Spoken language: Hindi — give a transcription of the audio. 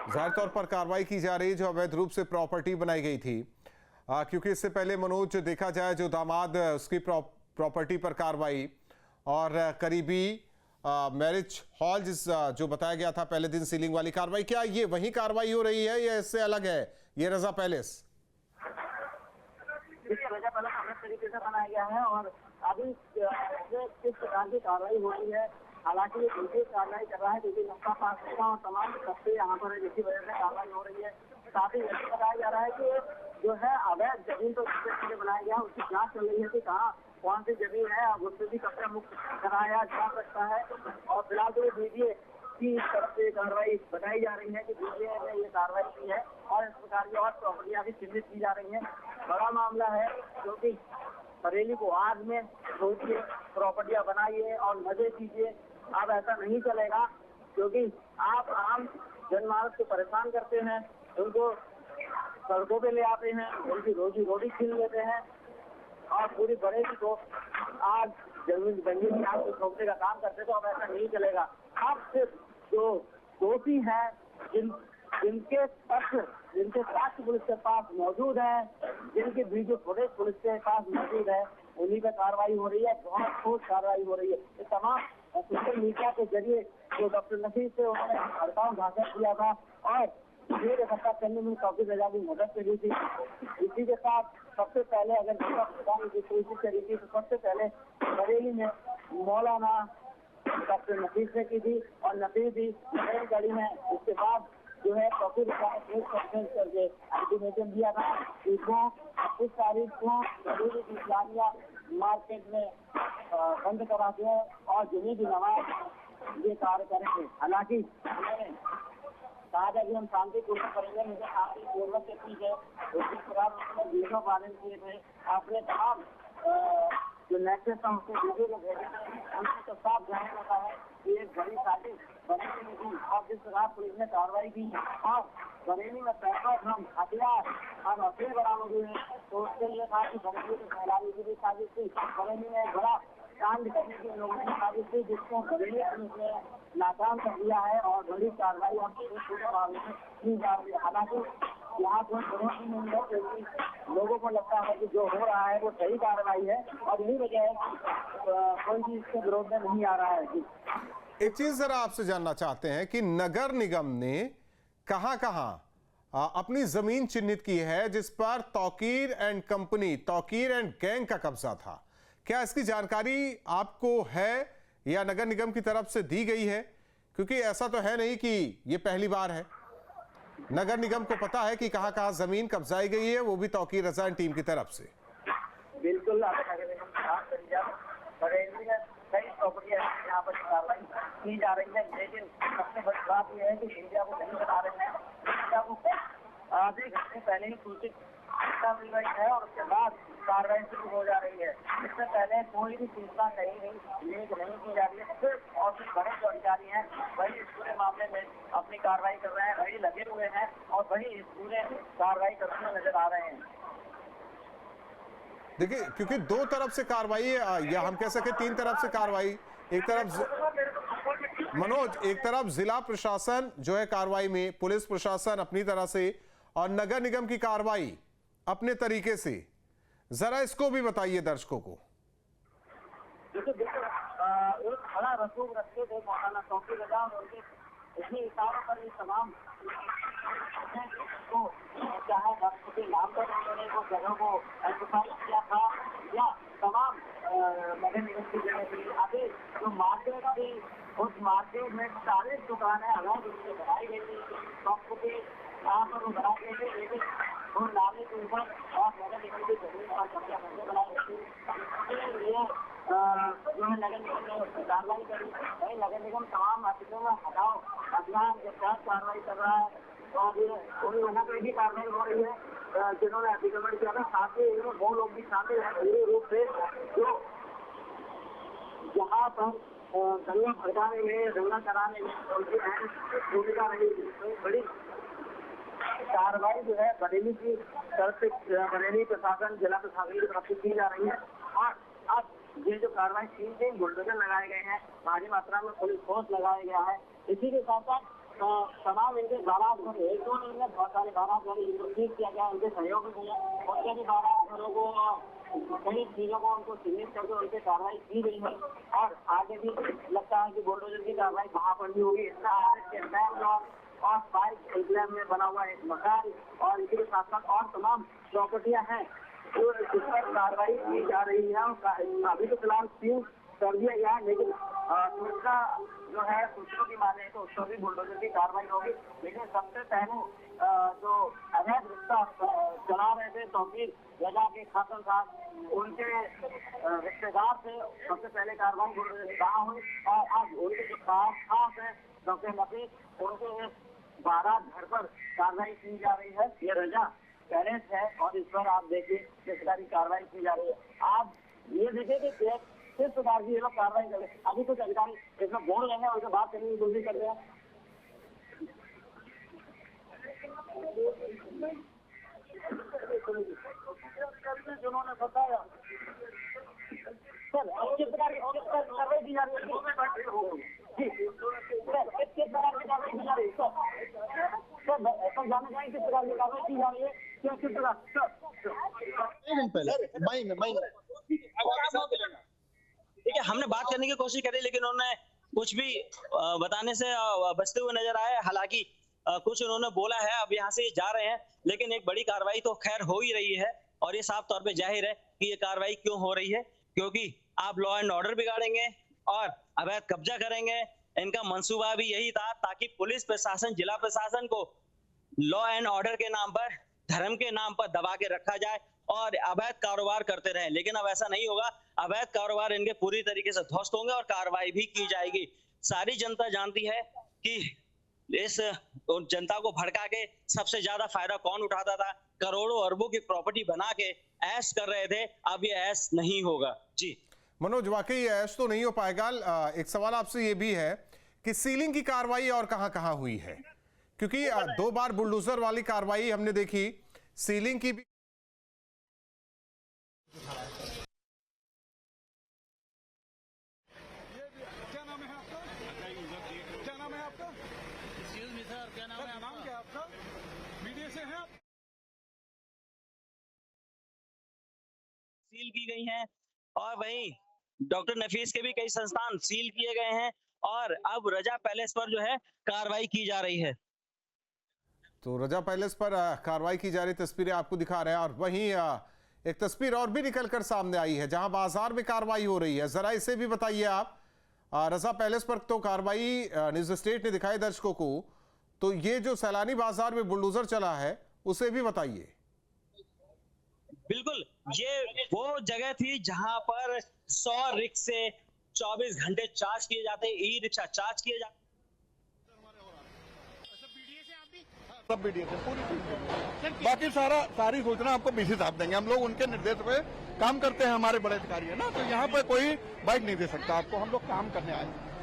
जाहिर तौर पर कार्रवाई की जा रही है जो अवैध रूप से प्रॉपर्टी बनाई गई थी, क्योंकि इससे पहले मनोज देखा जाए जो दामाद उसकी प्रॉपर्टी पर कार्रवाई और करीबी मैरिज हॉल जो बताया गया था पहले दिन सीलिंग वाली कार्रवाई, क्या ये वही कार्रवाई हो रही है या इससे अलग है ये रजा पैलेस? रजा पैलेस अलग तरीके से बनाया गया है और अभी किस प्रकार की कार्रवाई हो रही है, हालांकि ये विशेष कार्रवाई कर रहा है क्योंकि नक्शा पास होगा और तमाम तथ्य यहाँ पर है जिसकी वजह से कार्रवाई हो रही है। साथ ही यह बताया जा रहा है कि जो है अवैध जमीन तो जिससे बनाया गया उसकी जांच चल रही है कि कहाँ कौन सी जमीन है, अब उससे भी कब्जा मुक्त कराया जा सकता है। और फिलहाल तो बीडीए की तरफ से कार्रवाई बताई जा रही है कि बीडीए ने ये कार्रवाई की है और इस प्रकार की और प्रॉपर्टियां भी चिन्हित की जा रही है। बड़ा मामला है क्योंकि बरेली को आग में सोचिए, प्रॉपर्टियां बनाइए और मजे कीजिए। अब ऐसा नहीं चलेगा क्योंकि आप आम जनमानस को परेशान करते हैं, उनको सड़कों पे ले आते हैं, उनकी रोजी रोटी छीन लेते हैं और पूरी बरेली को आग जमीन की आग को छोड़ने का काम करते, तो अब ऐसा नहीं चलेगा। अब सिर्फ जो दोषी हैं जिनके साक्ष्य पुलिस के पास मौजूद है, जिनके वीडियो फुटेज पुलिस के पास मौजूद है, उन्हीं पर कार्रवाई हो रही है। बहुत ठोस कार्रवाई हो रही है। ये तमाम सोशल मीडिया के जरिए जो डॉक्टर नसीर से उन्होंने हड़ताल भाषण किया था और भीड़ इकट्ठा करने में काफी रजा की मदद करी थी। इसी के साथ सबसे पहले अगर की कोशिश करी थी तो सबसे पहले बरेली में मौलाना डॉक्टर नसीर से की थी और नसीर भी गाड़ी में उसके बाद जो है काफी करके अल्टीमेटम दिया था इसको 25 तारीख को बरेली की इस्लामिया मार्केट में बंद करा के और जुमे की नमाज ये कार्य करेंगे। हालांकि उन्होंने कहा था कि हम शांतिपूर्ण करेंगे, मुझे काफी जरूरत की है उसी प्रकार उन्होंने वीडियो पालन किए थे। आपने तमाम जो नेक्सेस था उसको वीडियो को भेजे थे, उनसे तो साफ जाहिर होता है कि एक बड़ी साजिश बरेली में थी और जिस प्रकार पुलिस ने कार्रवाई की और बरेली में पैसा हम हथियार और हथियार बरामद हुए हैं, तो उसके लिए कहा कि बरेली को फैलाने की भी साजिश थी। बरेली में एक बड़ा कांड करने की लोगों ने साजिश थी जिसको बरेली पुलिस ने नाकाम कर दिया है और बड़ी कार्रवाई और पूरे मामले में की जा रही है। हालांकि यहाँ कोई विरोध नहीं है क्योंकि लोगों को लगता है कि जो हो रहा है वो सही कार्रवाई है और यही वजह है कि कोई भी इसके विरोध में नहीं आ रहा है। एक चीज जरा आपसे जानना चाहते हैं कि नगर निगम ने कहां अपनी जमीन चिन्हित की है जिस पर Tauqeer and company, Tauqeer and gang का कब्जा था? क्या इसकी जानकारी आपको है या नगर निगम की तरफ से दी गई है? क्योंकि ऐसा तो है नहीं कि ये पहली बार है। नगर निगम को पता है कि कहां जमीन कब्जाई गई है, वो भी तौकीर रजा टीम की तरफ से। बिल्कुल नगर निगम की बात करी जाए, कई प्रॉपर्टियां यहाँ पर कार्रवाई की जा रही है, लेकिन सबसे बड़ी बात यह है कि मीडिया को नहीं बता रहे हैं। मीडिया को आधे घंटे पहले ही सूचित मिल रही है और उसके बाद कार्रवाई शुरू हो जा रही है। इससे पहले कोई भी सूचना नहीं की जा रही है। सिर्फ और सिर्फ बड़े जो अधिकारी हैं वही इस पूरे मामले में अपनी कार्रवाई कर रहे हैं, वही लगे हुए हैं और वही इस पूरे कार्रवाई करते हुए नजर आ रहे हैं। देखिए, क्योंकि दो तरफ से कार्रवाई या हम कह सके तीन तरफ से कार्रवाई, एक तरफ मनोज, एक तरफ जिला प्रशासन जो है कार्रवाई में, पुलिस प्रशासन अपनी तरह से और नगर निगम की कार्रवाई अपने तरीके से, जरा इसको भी बताइए दर्शकों को। देखिए एक बड़ा रसूख रखे थे मौलाना तौकीर रजा और उनके इसी इशारों पर ये तमाम को चाहे वक्त के नाम पर उन्होंने वो जगह को एक्सरसाइज किया था या तमाम नगर निगम की जगह थी। अभी जो मार्केट थी उस मार्केट में 40 दुकानें अवैध रूप से बनाई गई थी, प्रॉपर्टी यहाँ पर वो बनाई गई थी, लेकिन वो नाले के ऊपर और नगर निगम की जमीन पर कब्जा करके बनाई गई थी। इसके लिए जो है नगर निगम ने कार्रवाई करी। वही नगर निगम तमाम अतिथियों में हटाओ अभियान के तहत कार्रवाई कर रहा है और उन लोगों पर भी कार्रवाई हो रही है जिन्होंने अतिक्रमण किया था। साथ ही इनमें वो लोग भी शामिल हैं पूरे रूप से जो जहाँ पर दंगा भड़काने में, दंगा कराने में उनकी अहम भूमिका रही। तो बड़ी कार्रवाई जो है बरेली की तरफ से, बरेली प्रशासन, जिला प्रशासन की तरफ से की जा रही है और अब ये जो कार्रवाई 3 बुलडोजर लगाए गए हैं, भारी मात्रा में पुलिस फोर्स लगाया गया है। इसी के साथ साथ तो तमाम इनके बारात घर एक दो नहीं है, बहुत सारे बारात घर इनको ठीक किया गया, उनके सहयोग भी है, उनके भी बारात घरों को कई चीजों को उनको चिन्हित करके उनकी कार्रवाई की गई है। और आगे भी लगता है कि बुलडोजर की कार्रवाई वहाँ पर भी होगी। इसका और 5 एकड़ में बना हुआ एक मकान और इसी के साथ साथ और तमाम प्रॉपर्टियां हैं जो इस पर कार्रवाई की जा रही है। अभी तो फिलहाल सील कर दिया गया है, लेकिन दूसरा जो है सूत्रों की माने तो उस पर भी बुलडोजर की कार्रवाई होगी। लेकिन सबसे पहले जो अवैध रिश्ता चला रहे थे तौकीर रजा के खातर साहब, उनके रिश्तेदार से सबसे पहले कार्रवाई बुलडोजर की कहाँ हुई और अब उनके जो खास है डॉक्टर नफीस, उनके 12 घर पर कार्रवाई की जा रही है। ये रजा पैलेस है और इस पर आप देखिए किस तरह की कार्रवाई की जा रही है। आप ये देखिए कि किस प्रकार की ये लोग कार्रवाई कर रहे हैं। अभी कुछ अधिकारी इसमें बोल रहे हैं और बात करने की कोशिश कर रहे हैं। जिन्होंने बताया सर किस प्रकार की कार्रवाई की जा रही है जी सर, किस प्रकार की कार्रवाई की जा रही है सर ऐसा जानना चाहिए किस प्रकार की कार्रवाई की जा रही है क्या किस प्रकार देखिए हमने बात करने की कोशिश करी लेकिन उन्होंने कुछ भी बताने से बचते हुए नजर आए। हालांकि कुछ उन्होंने बोला है, अब यहाँ से जा रहे हैं, लेकिन एक बड़ी कार्रवाई तो खैर हो ही रही है और ये साफ तौर पे जाहिर है कि ये कार्रवाई क्यों हो रही है, क्योंकि आप लॉ एंड ऑर्डर बिगाड़ेंगे और अवैध कब्जा करेंगे। इनका मंसूबा भी यही था ताकि पुलिस प्रशासन, जिला प्रशासन को लॉ एंड ऑर्डर के नाम पर, धर्म के नाम पर दबा के रखा जाए और अवैध कारोबार करते रहे। लेकिन अब ऐसा नहीं होगा, अवैध कारोबार इनके पूरी तरीके से ध्वस्त होंगे और कार्रवाई भी की जाएगी। सारी जनता जानती है कि इस जनता को भड़का के सबसे ज्यादा फायदा कौन उठाता था। करोड़ों अरबों की प्रॉपर्टी बना के ऐश कर रहे थे, अब ये ऐश नहीं होगा। जी मनोज, वाकई ऐश तो नहीं हो पाएगा। एक सवाल आपसे ये भी है कि सीलिंग की कार्रवाई और कहां हुई है, क्योंकि 2 बार बुलडोजर वाली कार्रवाई हमने देखी, सीलिंग की भी सील की गई हैं और वहीं डॉक्टर नफीस के भी कई संस्थान सील किए गए हैं और अब रजा पैलेस पर जो है कार्रवाई की जा रही है। तो रजा पैलेस पर कार्रवाई की जा रही तस्वीरें आपको दिखा रहे हैं और वहीं एक तस्वीर और भी निकलकर सामने आई है जहां बाजार में कार्रवाई हो रही है। जरा इसे भी बताइए आप। रजा पैलेस पर तो कार्रवाई न्यूज स्टेट ने दिखाई दर्शकों को, तो ये जो सैलानी बाजार में बुलडोजर चला है उसे भी बताइए। बिल्कुल, ये वो जगह थी जहां पर 100 रिक्शे 24 घंटे चार्ज किए जाते, ई रिक्शा चार्ज किए जाते। सब बीडीए से पूरी टीम, बाकी सारी सूचना आपको बीसी साहब देंगे। हम लोग उनके निर्देश पे काम करते हैं, हमारे बड़े अधिकारी है ना, तो यहाँ पे कोई बाइक नहीं दे सकता आपको। हम लोग काम करने आए हैं।